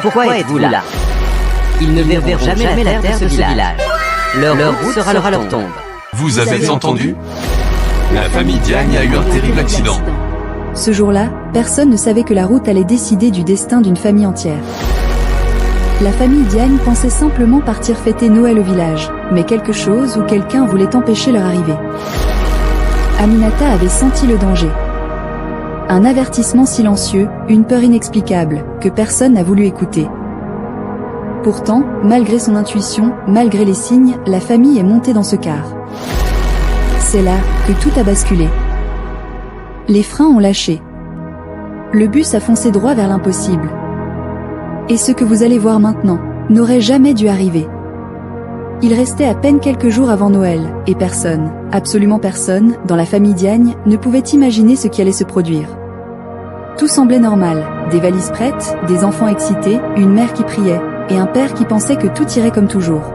Pourquoi êtes-vous là? Ils ne verront jamais la terre de ce village. Leur route sera leur tombe. Vous avez entendu? La famille Diagne a eu un terrible accident. Ce jour-là, personne ne savait que la route allait décider du destin d'une famille entière. La famille Diagne pensait simplement partir fêter Noël au village, mais quelque chose ou quelqu'un voulait empêcher leur arrivée. Aminata avait senti le danger. Un avertissement silencieux, une peur inexplicable, que personne n'a voulu écouter. Pourtant, malgré son intuition, malgré les signes, la famille est montée dans ce car. C'est là que tout a basculé. Les freins ont lâché. Le bus a foncé droit vers l'impossible. Et ce que vous allez voir maintenant n'aurait jamais dû arriver. Il restait à peine quelques jours avant Noël, et personne, absolument personne, dans la famille Diagne, ne pouvait imaginer ce qui allait se produire. Tout semblait normal, des valises prêtes, des enfants excités, une mère qui priait, et un père qui pensait que tout irait comme toujours.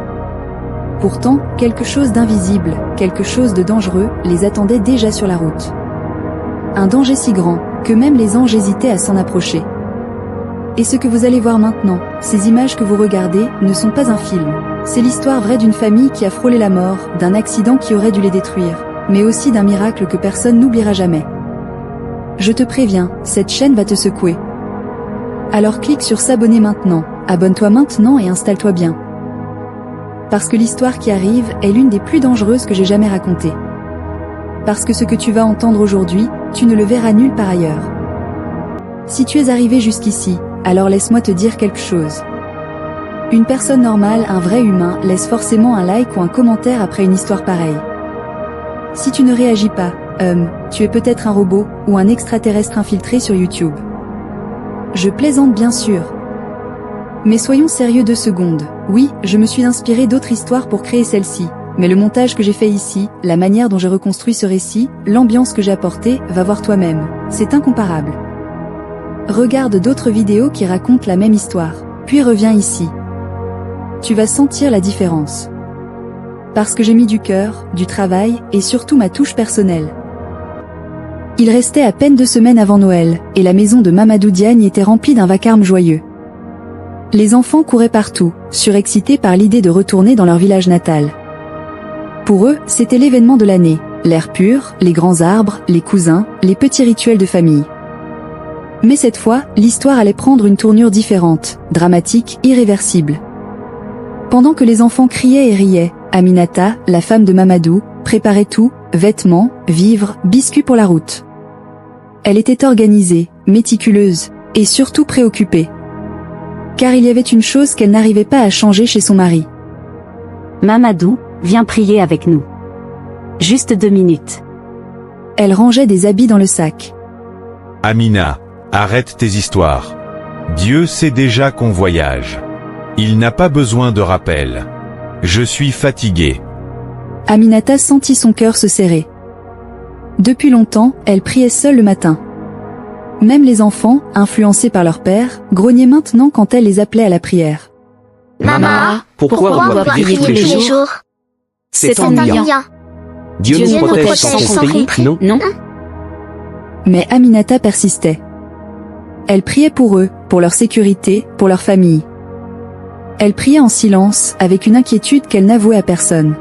Pourtant, quelque chose d'invisible, quelque chose de dangereux, les attendait déjà sur la route. Un danger si grand, que même les anges hésitaient à s'en approcher. Et ce que vous allez voir maintenant, ces images que vous regardez, ne sont pas un film. C'est l'histoire vraie d'une famille qui a frôlé la mort, d'un accident qui aurait dû les détruire, mais aussi d'un miracle que personne n'oubliera jamais. Je te préviens, cette chaîne va te secouer. Alors clique sur s'abonner maintenant, abonne-toi maintenant et installe-toi bien. Parce que l'histoire qui arrive est l'une des plus dangereuses que j'ai jamais racontées. Parce que ce que tu vas entendre aujourd'hui, tu ne le verras nulle part ailleurs. Si tu es arrivé jusqu'ici, alors laisse-moi te dire quelque chose. Une personne normale, un vrai humain, laisse forcément un like ou un commentaire après une histoire pareille. Si tu ne réagis pas, tu es peut-être un robot, ou un extraterrestre infiltré sur YouTube. Je plaisante bien sûr. Mais soyons sérieux 2 secondes. Oui, je me suis inspiré d'autres histoires pour créer celle-ci, mais le montage que j'ai fait ici, la manière dont j'ai reconstruit ce récit, l'ambiance que j'ai apportée, va voir toi-même, c'est incomparable. Regarde d'autres vidéos qui racontent la même histoire, puis reviens ici. Tu vas sentir la différence. Parce que j'ai mis du cœur, du travail, et surtout ma touche personnelle. Il restait à peine 2 semaines avant Noël, et la maison de Mamadou Diagne était remplie d'un vacarme joyeux. Les enfants couraient partout, surexcités par l'idée de retourner dans leur village natal. Pour eux, c'était l'événement de l'année, l'air pur, les grands arbres, les cousins, les petits rituels de famille. Mais cette fois, l'histoire allait prendre une tournure différente, dramatique, irréversible. Pendant que les enfants criaient et riaient, Aminata, la femme de Mamadou, préparait tout, vêtements, vivres, biscuits pour la route. Elle était organisée, méticuleuse, et surtout préoccupée. Car il y avait une chose qu'elle n'arrivait pas à changer chez son mari. Mamadou, viens prier avec nous. Juste 2 minutes. Elle rangeait des habits dans le sac. Amina, arrête tes histoires. Dieu sait déjà qu'on voyage. Il n'a pas besoin de rappel. Je suis fatigué. Aminata sentit son cœur se serrer. Depuis longtemps, elle priait seule le matin. Même les enfants, influencés par leur père, grognaient maintenant quand elle les appelait à la prière. Maman, pourquoi on doit prier tous les jours? C'est ennuyant. Dieu nous protège sans qu'on prie, non? Mais Aminata persistait. Elle priait pour eux, pour leur sécurité, pour leur famille. Elle priait en silence, avec une inquiétude qu'elle n'avouait à personne.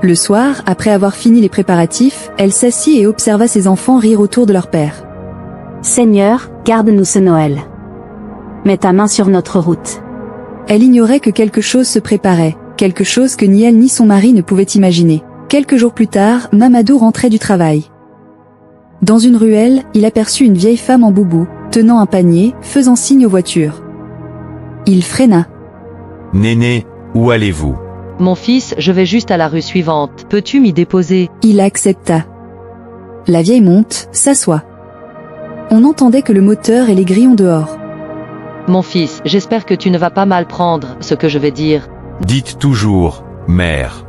Le soir, après avoir fini les préparatifs, elle s'assit et observa ses enfants rire autour de leur père. Seigneur, garde-nous ce Noël. Mets ta main sur notre route. Elle ignorait que quelque chose se préparait, quelque chose que ni elle ni son mari ne pouvaient imaginer. Quelques jours plus tard, Mamadou rentrait du travail. Dans une ruelle, il aperçut une vieille femme en boubou, tenant un panier, faisant signe aux voitures. Il freina. Néné, où allez-vous? Mon fils, je vais juste à la rue suivante. Peux-tu m'y déposer? Il accepta. La vieille monte, s'assoit. On n'entendait que le moteur et les grillons dehors. Mon fils, j'espère que tu ne vas pas mal prendre ce que je vais dire. Dites toujours, mère.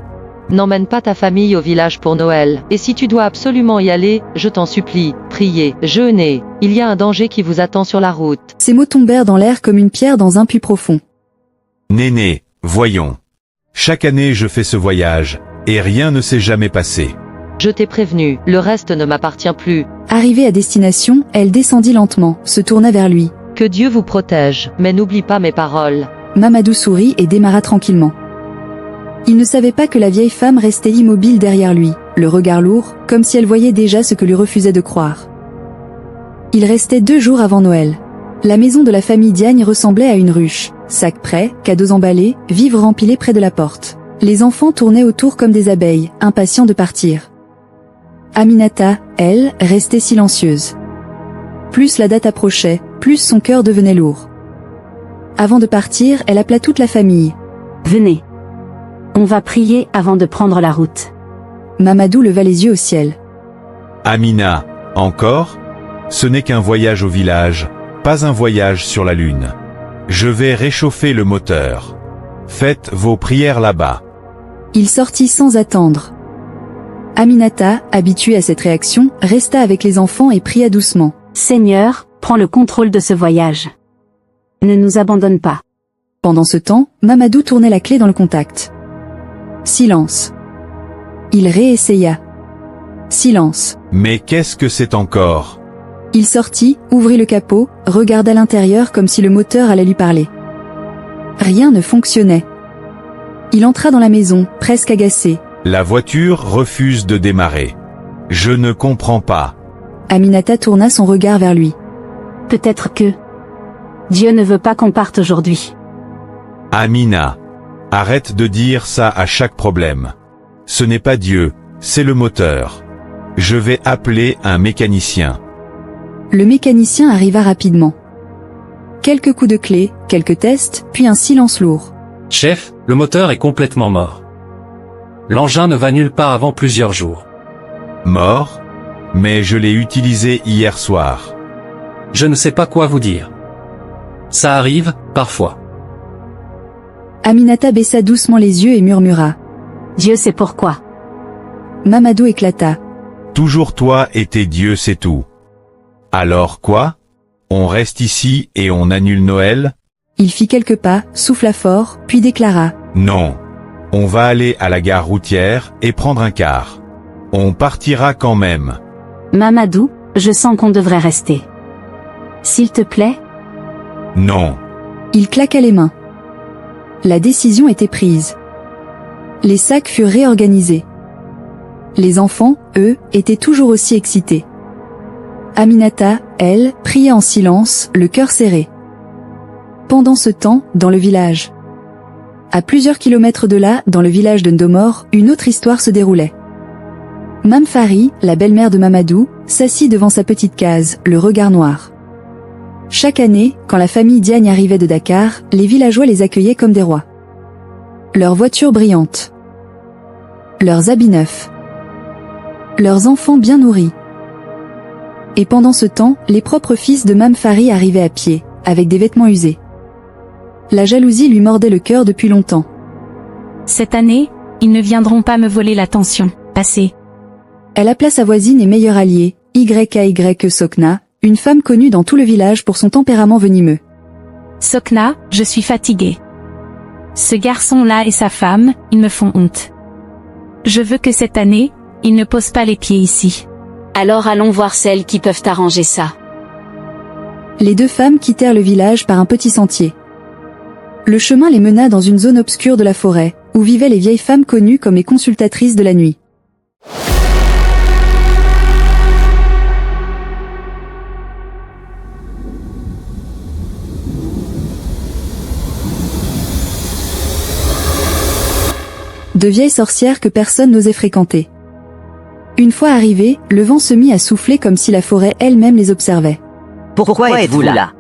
N'emmène pas ta famille au village pour Noël. Et si tu dois absolument y aller, je t'en supplie, priez, jeûnez. Il y a un danger qui vous attend sur la route. Ces mots tombèrent dans l'air comme une pierre dans un puits profond. Néné, voyons. Chaque année je fais ce voyage, et rien ne s'est jamais passé. Je t'ai prévenu, le reste ne m'appartient plus. Arrivée à destination, elle descendit lentement, se tourna vers lui. Que Dieu vous protège, mais n'oublie pas mes paroles. Mamadou sourit et démarra tranquillement. Il ne savait pas que la vieille femme restait immobile derrière lui, le regard lourd, comme si elle voyait déjà ce que lui refusait de croire. Il restait 2 jours avant Noël. La maison de la famille Diagne ressemblait à une ruche. Sacs prêts, cadeaux emballés, vivres empilés près de la porte. Les enfants tournaient autour comme des abeilles, impatients de partir. Aminata, elle, restait silencieuse. Plus la date approchait, plus son cœur devenait lourd. Avant de partir, elle appela toute la famille. Venez. On va prier avant de prendre la route. Mamadou leva les yeux au ciel. Amina, encore? Ce n'est qu'un voyage au village, pas un voyage sur la lune. Je vais réchauffer le moteur. Faites vos prières là-bas. Il sortit sans attendre. Aminata, habituée à cette réaction, resta avec les enfants et pria doucement. Seigneur, prends le contrôle de ce voyage. Ne nous abandonne pas. Pendant ce temps, Mamadou tournait la clé dans le contact. Silence. Il réessaya. Silence. Mais qu'est-ce que c'est encore? Il sortit, ouvrit le capot, regarda l'intérieur comme si le moteur allait lui parler. Rien ne fonctionnait. Il entra dans la maison, presque agacé. La voiture refuse de démarrer. Je ne comprends pas. Aminata tourna son regard vers lui. Peut-être que Dieu ne veut pas qu'on parte aujourd'hui. Amina, arrête de dire ça à chaque problème. Ce n'est pas Dieu, c'est le moteur. Je vais appeler un mécanicien. Le mécanicien arriva rapidement. Quelques coups de clé, quelques tests, puis un silence lourd. Chef, le moteur est complètement mort. L'engin ne va nulle part avant plusieurs jours. Mort? Mais je l'ai utilisé hier soir. Je ne sais pas quoi vous dire. Ça arrive, parfois. Aminata baissa doucement les yeux et murmura. Dieu sait pourquoi. Mamadou éclata. Toujours toi et tes dieux, c'est tout. Alors quoi? On reste ici et on annule Noël? Il fit quelques pas, souffla fort, puis déclara. Non. On va aller à la gare routière et prendre un car. On partira quand même. Mamadou, je sens qu'on devrait rester. S'il te plaît? Non. Il claqua les mains. La décision était prise. Les sacs furent réorganisés. Les enfants, eux, étaient toujours aussi excités. Aminata, elle, priait en silence, le cœur serré. Pendant ce temps, dans le village. À plusieurs kilomètres de là, dans le village de Ndomor, une autre histoire se déroulait. Mame Fari, la belle-mère de Mamadou, s'assit devant sa petite case, le regard noir. Chaque année, quand la famille Diagne arrivait de Dakar, les villageois les accueillaient comme des rois. Leurs voitures brillantes. Leurs habits neufs. Leurs enfants bien nourris. Et pendant ce temps, les propres fils de Mame Fari arrivaient à pied, avec des vêtements usés. La jalousie lui mordait le cœur depuis longtemps. Cette année, ils ne viendront pas me voler l'attention. Passez. Elle appela sa voisine et meilleure alliée, YKY Sokna, une femme connue dans tout le village pour son tempérament venimeux. Sokna, je suis fatiguée. Ce garçon-là et sa femme, ils me font honte. Je veux que cette année, ils ne posent pas les pieds ici. Alors allons voir celles qui peuvent arranger ça. Les 2 femmes quittèrent le village par un petit sentier. Le chemin les mena dans une zone obscure de la forêt, où vivaient les vieilles femmes connues comme les consultatrices de la nuit. De vieilles sorcières que personne n'osait fréquenter. Une fois arrivées, le vent se mit à souffler comme si la forêt elle-même les observait. Pourquoi êtes-vous là?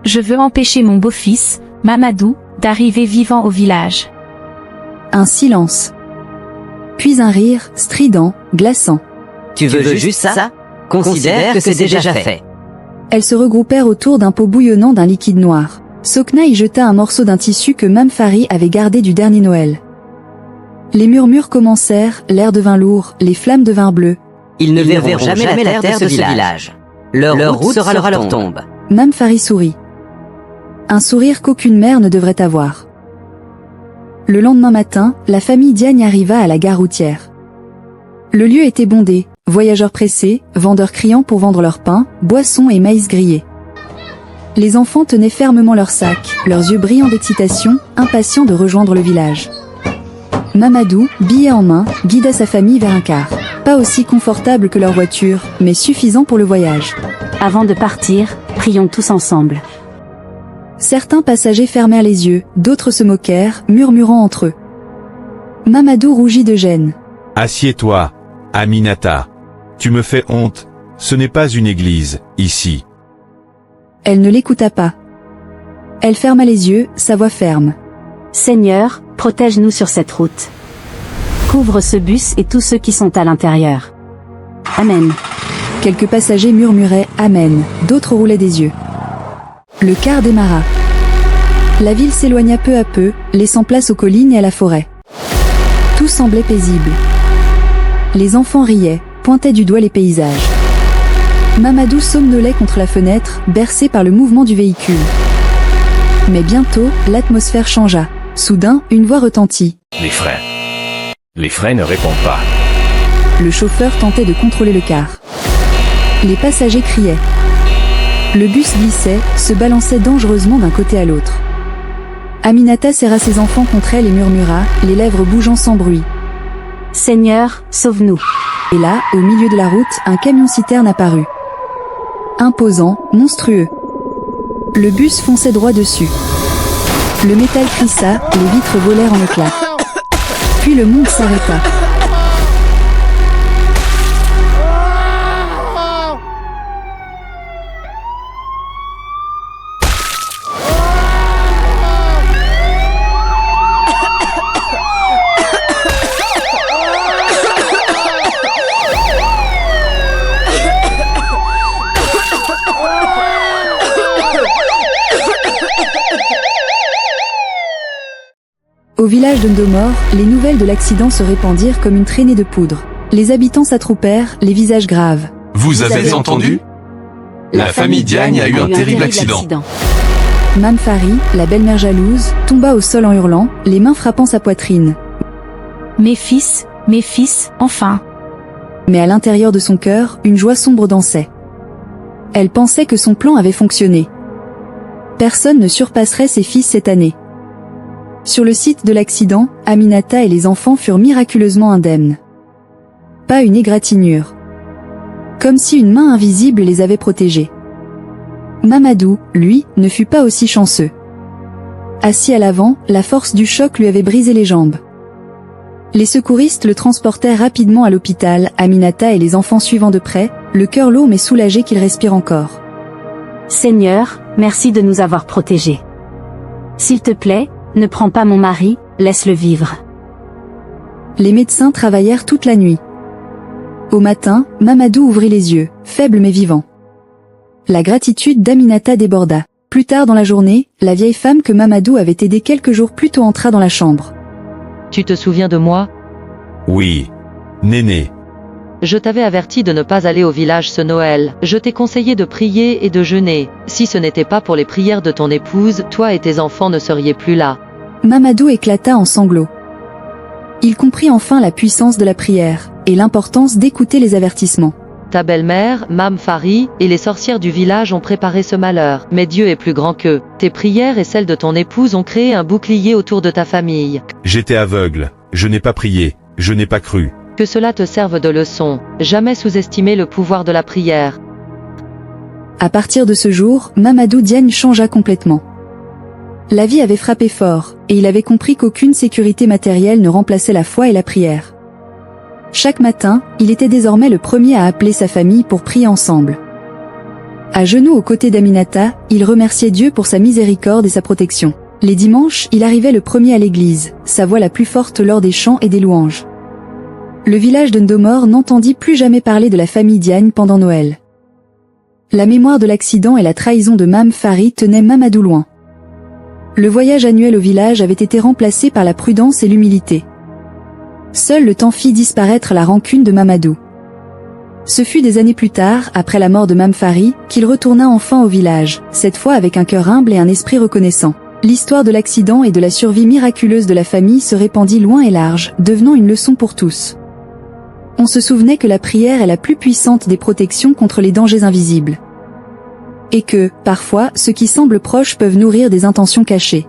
Je veux empêcher mon beau-fils, Mamadou, d'arriver vivant au village. Un silence. Puis un rire, strident, glaçant. Tu veux juste ça? Considère que c'est déjà fait. Elles se regroupèrent autour d'un pot bouillonnant d'un liquide noir. Sokna y jeta un morceau d'un tissu que Mame Fari avait gardé du dernier Noël. Les murmures commencèrent, l'air devint lourd, les flammes devinrent bleues. Ils ne verront jamais la terre de ce village. Leur route sera leur tombe. Mame Fari sourit. Un sourire qu'aucune mère ne devrait avoir. Le lendemain matin, la famille Diagne arriva à la gare routière. Le lieu était bondé, voyageurs pressés, vendeurs criant pour vendre leur pain, boissons et maïs grillé. Les enfants tenaient fermement leurs sacs, leurs yeux brillants d'excitation, impatients de rejoindre le village. Mamadou, billet en main, guida sa famille vers un car. Pas aussi confortable que leur voiture, mais suffisant pour le voyage. Avant de partir, prions tous ensemble. Certains passagers fermèrent les yeux, d'autres se moquèrent, murmurant entre eux. Mamadou rougit de gêne. Assieds-toi, Aminata. Tu me fais honte, ce n'est pas une église, ici. Elle ne l'écouta pas. Elle ferma les yeux, sa voix ferme. Seigneur, protège-nous sur cette route. Couvre ce bus et tous ceux qui sont à l'intérieur. Amen. Quelques passagers murmuraient « Amen », d'autres roulaient des yeux. Le car démarra. La ville s'éloigna peu à peu, laissant place aux collines et à la forêt. Tout semblait paisible. Les enfants riaient, pointaient du doigt les paysages. Mamadou somnolait contre la fenêtre, bercé par le mouvement du véhicule. Mais bientôt, l'atmosphère changea. Soudain, une voix retentit. Les freins. Les freins ne répondent pas. Le chauffeur tentait de contrôler le car. Les passagers criaient. Le bus glissait, se balançait dangereusement d'un côté à l'autre. Aminata serra ses enfants contre elle et murmura, les lèvres bougeant sans bruit. Seigneur, sauve-nous. Et là, au milieu de la route, un camion-citerne apparut. Imposant, monstrueux. Le bus fonçait droit dessus. Le métal crissa, les vitres volèrent en éclats. Puis le monde s'arrêta. Au village de Ndomor, les nouvelles de l'accident se répandirent comme une traînée de poudre. Les habitants s'attroupèrent, les visages graves. Vous avez entendu? La famille Diagne a eu un terrible accident. Mame Fari, la belle-mère jalouse, tomba au sol en hurlant, les mains frappant sa poitrine. Mes fils, enfin. Mais à l'intérieur de son cœur, une joie sombre dansait. Elle pensait que son plan avait fonctionné. Personne ne surpasserait ses fils cette année. Sur le site de l'accident, Aminata et les enfants furent miraculeusement indemnes. Pas une égratignure. Comme si une main invisible les avait protégés. Mamadou, lui, ne fut pas aussi chanceux. Assis à l'avant, la force du choc lui avait brisé les jambes. Les secouristes le transportèrent rapidement à l'hôpital, Aminata et les enfants suivant de près, le cœur lourd mais soulagé qu'il respire encore. Seigneur, merci de nous avoir protégés. S'il te plaît, ne prends pas mon mari, laisse-le vivre. Les médecins travaillèrent toute la nuit. Au matin, Mamadou ouvrit les yeux, faible mais vivant. La gratitude d'Aminata déborda. Plus tard dans la journée, la vieille femme que Mamadou avait aidée quelques jours plus tôt entra dans la chambre. Tu te souviens de moi? Oui. Néné. Je t'avais averti de ne pas aller au village ce Noël. Je t'ai conseillé de prier et de jeûner. Si ce n'était pas pour les prières de ton épouse, toi et tes enfants ne seriez plus là. Mamadou éclata en sanglots. Il comprit enfin la puissance de la prière, et l'importance d'écouter les avertissements. Ta belle-mère, Mame Fari, et les sorcières du village ont préparé ce malheur. Mais Dieu est plus grand qu'eux. Tes prières et celles de ton épouse ont créé un bouclier autour de ta famille. J'étais aveugle, je n'ai pas prié, je n'ai pas cru. Que cela te serve de leçon. Jamais sous-estimer le pouvoir de la prière. À partir de ce jour, Mamadou Diagne changea complètement. La vie avait frappé fort, et il avait compris qu'aucune sécurité matérielle ne remplaçait la foi et la prière. Chaque matin, il était désormais le premier à appeler sa famille pour prier ensemble. À genoux aux côtés d'Aminata, il remerciait Dieu pour sa miséricorde et sa protection. Les dimanches, il arrivait le premier à l'église, sa voix la plus forte lors des chants et des louanges. Le village de Ndomor n'entendit plus jamais parler de la famille Diagne pendant Noël. La mémoire de l'accident et la trahison de Mame Fari tenaient Mamadou loin. Le voyage annuel au village avait été remplacé par la prudence et l'humilité. Seul le temps fit disparaître la rancune de Mamadou. Ce fut des années plus tard, après la mort de Mame Fari, qu'il retourna enfin au village, cette fois avec un cœur humble et un esprit reconnaissant. L'histoire de l'accident et de la survie miraculeuse de la famille se répandit loin et large, devenant une leçon pour tous. On se souvenait que la prière est la plus puissante des protections contre les dangers invisibles. Et que, parfois, ceux qui semblent proches peuvent nourrir des intentions cachées.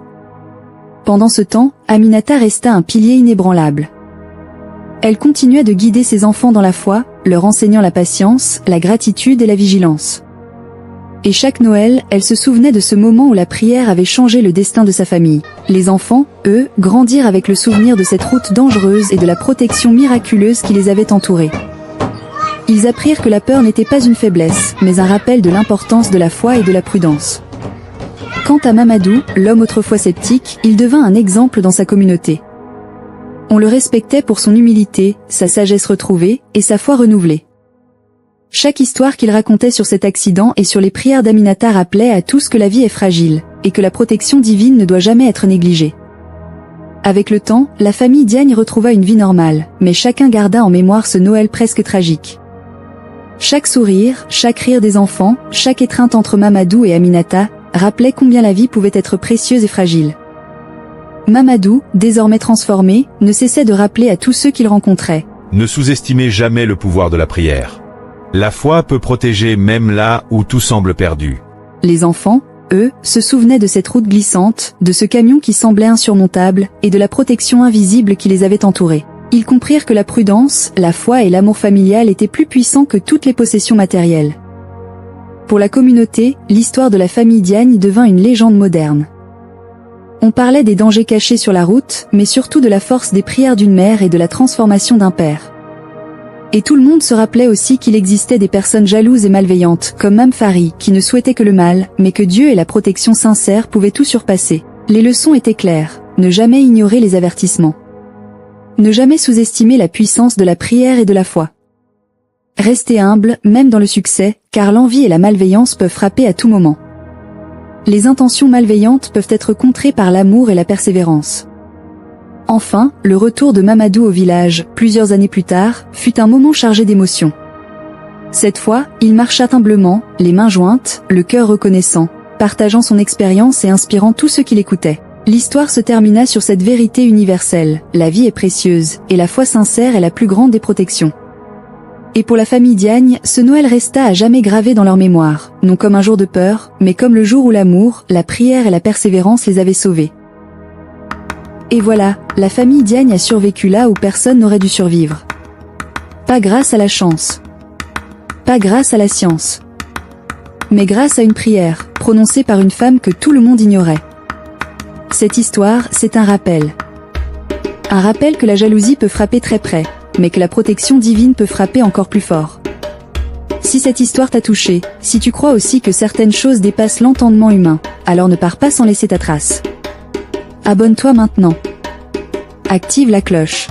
Pendant ce temps, Aminata resta un pilier inébranlable. Elle continuait de guider ses enfants dans la foi, leur enseignant la patience, la gratitude et la vigilance. Et chaque Noël, elle se souvenait de ce moment où la prière avait changé le destin de sa famille. Les enfants, eux, grandirent avec le souvenir de cette route dangereuse et de la protection miraculeuse qui les avait entourés. Ils apprirent que la peur n'était pas une faiblesse, mais un rappel de l'importance de la foi et de la prudence. Quant à Mamadou, l'homme autrefois sceptique, il devint un exemple dans sa communauté. On le respectait pour son humilité, sa sagesse retrouvée, et sa foi renouvelée. Chaque histoire qu'il racontait sur cet accident et sur les prières d'Aminata rappelait à tous que la vie est fragile, et que la protection divine ne doit jamais être négligée. Avec le temps, la famille Diagne retrouva une vie normale, mais chacun garda en mémoire ce Noël presque tragique. Chaque sourire, chaque rire des enfants, chaque étreinte entre Mamadou et Aminata, rappelait combien la vie pouvait être précieuse et fragile. Mamadou, désormais transformé, ne cessait de rappeler à tous ceux qu'il rencontrait. Ne sous-estimez jamais le pouvoir de la prière. La foi peut protéger même là où tout semble perdu. Les enfants, eux, se souvenaient de cette route glissante, de ce camion qui semblait insurmontable, et de la protection invisible qui les avait entourés. Ils comprirent que la prudence, la foi et l'amour familial étaient plus puissants que toutes les possessions matérielles. Pour la communauté, l'histoire de la famille Diagne devint une légende moderne. On parlait des dangers cachés sur la route, mais surtout de la force des prières d'une mère et de la transformation d'un père. Et tout le monde se rappelait aussi qu'il existait des personnes jalouses et malveillantes, comme Mame Fari, qui ne souhaitaient que le mal, mais que Dieu et la protection sincère pouvaient tout surpasser. Les leçons étaient claires, ne jamais ignorer les avertissements. Ne jamais sous-estimer la puissance de la prière et de la foi. Restez humble, même dans le succès, car l'envie et la malveillance peuvent frapper à tout moment. Les intentions malveillantes peuvent être contrées par l'amour et la persévérance. Enfin, le retour de Mamadou au village, plusieurs années plus tard, fut un moment chargé d'émotions. Cette fois, il marcha humblement, les mains jointes, le cœur reconnaissant, partageant son expérience et inspirant tous ceux qui l'écoutaient. L'histoire se termina sur cette vérité universelle, la vie est précieuse, et la foi sincère est la plus grande des protections. Et pour la famille Diagne, ce Noël resta à jamais gravé dans leur mémoire, non comme un jour de peur, mais comme le jour où l'amour, la prière et la persévérance les avaient sauvés. Et voilà, la famille Diagne a survécu là où personne n'aurait dû survivre. Pas grâce à la chance. Pas grâce à la science. Mais grâce à une prière, prononcée par une femme que tout le monde ignorait. Cette histoire, c'est un rappel. Un rappel que la jalousie peut frapper très près, mais que la protection divine peut frapper encore plus fort. Si cette histoire t'a touché, si tu crois aussi que certaines choses dépassent l'entendement humain, alors ne pars pas sans laisser ta trace. Abonne-toi maintenant. Active la cloche.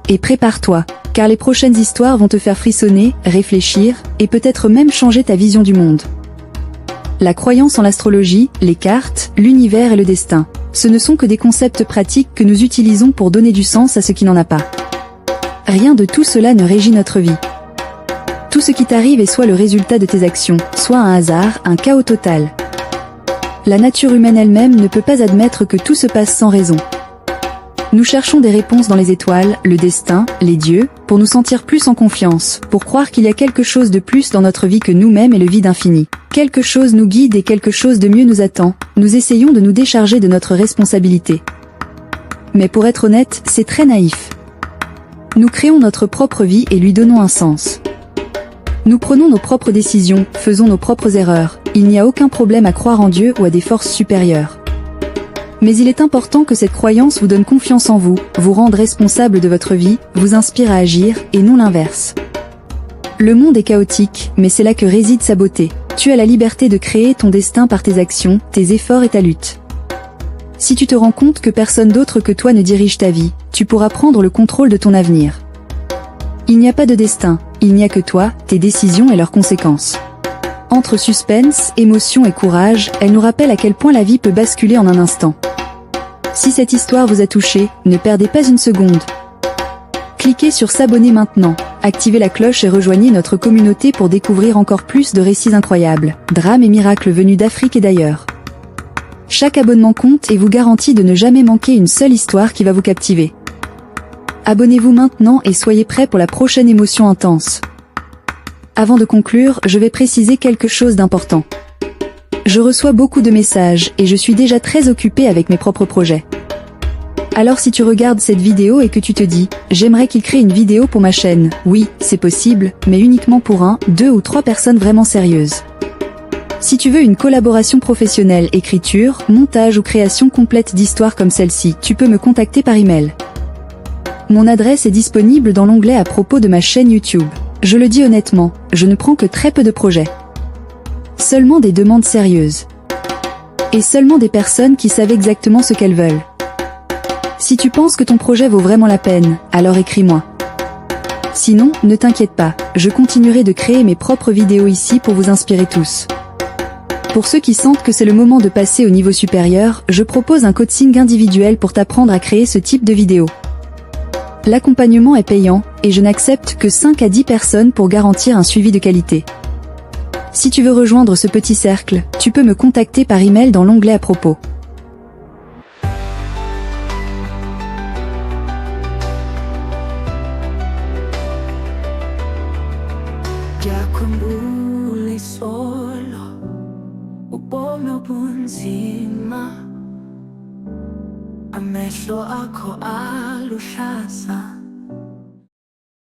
Et prépare-toi, car les prochaines histoires vont te faire frissonner, réfléchir, et peut-être même changer ta vision du monde. La croyance en l'astrologie, les cartes, l'univers et le destin, ce ne sont que des concepts pratiques que nous utilisons pour donner du sens à ce qui n'en a pas. Rien de tout cela ne régit notre vie. Tout ce qui t'arrive est soit le résultat de tes actions, soit un hasard, un chaos total. La nature humaine elle-même ne peut pas admettre que tout se passe sans raison. Nous cherchons des réponses dans les étoiles, le destin, les dieux, pour nous sentir plus en confiance, pour croire qu'il y a quelque chose de plus dans notre vie que nous-mêmes et le vide infini. Quelque chose nous guide et quelque chose de mieux nous attend, nous essayons de nous décharger de notre responsabilité. Mais pour être honnête, c'est très naïf. Nous créons notre propre vie et lui donnons un sens. Nous prenons nos propres décisions, faisons nos propres erreurs, il n'y a aucun problème à croire en Dieu ou à des forces supérieures. Mais il est important que cette croyance vous donne confiance en vous, vous rende responsable de votre vie, vous inspire à agir, et non l'inverse. Le monde est chaotique, mais c'est là que réside sa beauté. Tu as la liberté de créer ton destin par tes actions, tes efforts et ta lutte. Si tu te rends compte que personne d'autre que toi ne dirige ta vie, tu pourras prendre le contrôle de ton avenir. Il n'y a pas de destin, il n'y a que toi, tes décisions et leurs conséquences. Entre suspense, émotion et courage, elle nous rappelle à quel point la vie peut basculer en un instant. Si cette histoire vous a touché, ne perdez pas une seconde. Cliquez sur s'abonner maintenant, activez la cloche et rejoignez notre communauté pour découvrir encore plus de récits incroyables, drames et miracles venus d'Afrique et d'ailleurs. Chaque abonnement compte et vous garantit de ne jamais manquer une seule histoire qui va vous captiver. Abonnez-vous maintenant et soyez prêts pour la prochaine émotion intense. Avant de conclure, je vais préciser quelque chose d'important. Je reçois beaucoup de messages et je suis déjà très occupée avec mes propres projets. Alors si tu regardes cette vidéo et que tu te dis « J'aimerais qu'il crée une vidéo pour ma chaîne », oui, c'est possible, mais uniquement pour 1, 2 ou 3 personnes vraiment sérieuses. Si tu veux une collaboration professionnelle, écriture, montage ou création complète d'histoires comme celle-ci, tu peux me contacter par email. Mon adresse est disponible dans l'onglet à propos de ma chaîne YouTube. Je le dis honnêtement, je ne prends que très peu de projets. Seulement des demandes sérieuses. Et seulement des personnes qui savent exactement ce qu'elles veulent. Si tu penses que ton projet vaut vraiment la peine, alors écris-moi. Sinon, ne t'inquiète pas, je continuerai de créer mes propres vidéos ici pour vous inspirer tous. Pour ceux qui sentent que c'est le moment de passer au niveau supérieur, je propose un coaching individuel pour t'apprendre à créer ce type de vidéo. L'accompagnement est payant, et je n'accepte que 5 à 10 personnes pour garantir un suivi de qualité. Si tu veux rejoindre ce petit cercle, tu peux me contacter par email dans l'onglet à propos. Yakhumbule solo ubomi obunzima amehlo akho aluhlaza